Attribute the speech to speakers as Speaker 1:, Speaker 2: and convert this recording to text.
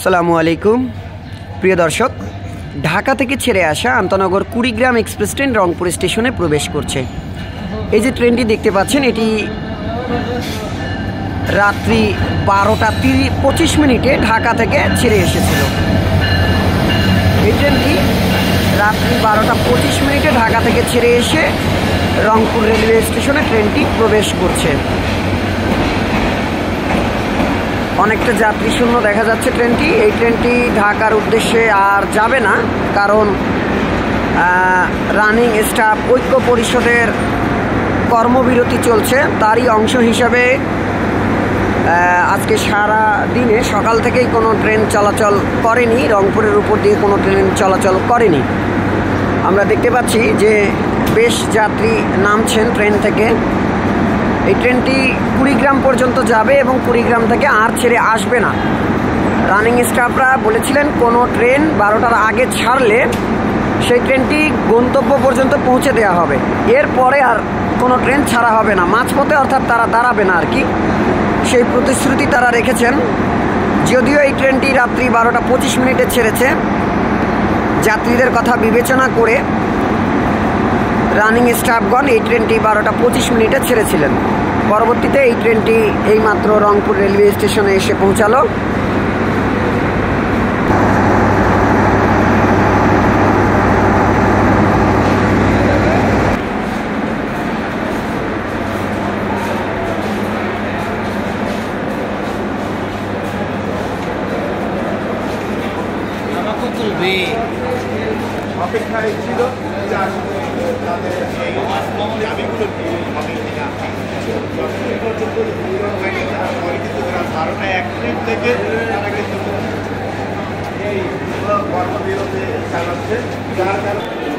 Speaker 1: আসসালামু আলাইকুম প্রিয় দর্শক, ঢাকা থেকে ছেড়ে আসা আন্তনগর কুড়িগ্রাম এক্সপ্রেস ট্রেন রংপুর স্টেশনে প্রবেশ করছে। এই যে ট্রেনটি দেখতে পাচ্ছেন, এটি রাত্রি 12টা 25 মিনিটে ঢাকা থেকে ছেড়ে এসেছিল। এই ট্রেনটি রাত্রি 12টা 25 মিনিটে ঢাকা থেকে ছেড়ে এসে রংপুর রেলওয়ে স্টেশনে ট্রেনটি প্রবেশ করছে। অনেকটা যাত্রী শূন্য দেখা যাচ্ছে ট্রেনটি। এই ট্রেনটি ঢাকার উদ্দেশ্যে আর যাবে না, কারণ রানিং স্টাফ ঐক্য পরিষদের কর্মবিরতি চলছে। তারই অংশ হিসাবে আজকে সারা দিনে সকাল থেকেই কোনো ট্রেন চলাচল করেনি, রংপুরের উপর দিয়ে কোনো ট্রেন চলাচল করেনি। আমরা দেখতে পাচ্ছি যে বেশ যাত্রী নামছেন ট্রেন থেকে। এই ট্রেনটি কুড়িগ্রাম পর্যন্ত যাবে এবং কুড়িগ্রাম থেকে আর ছেড়ে আসবে না। রানিং স্টাফরা বলেছিলেন কোনো ট্রেন 12টার আগে ছাড়লে সেই ট্রেনটি গন্তব্য পর্যন্ত পৌঁছে দেওয়া হবে, এরপরে আর কোনো ট্রেন ছাড়া হবে না মাঝপথে, অর্থাৎ তারা দাঁড়াবে না আর কি। সেই প্রতিশ্রুতি তারা রেখেছেন। যদিও এই ট্রেনটি রাত্রি 12টা 25 মিনিটে ছেড়েছে, যাত্রীদের কথা বিবেচনা করে রানিং স্টাফগণ এই ট্রেনটি 12টা 25 মিনিটে ছেড়েছিলেন। পরবর্তীতে এই ট্রেনটি এইমাত্র রংপুর রেলওয়ে স্টেশনে এসে পৌঁছালো।
Speaker 2: অপেক্ষায় ছিল দাবিগুলো ধারণা 1 মিনিট থেকে তারা কিন্তু এই কর্মবিরতি চালাচ্ছে, যার কারণে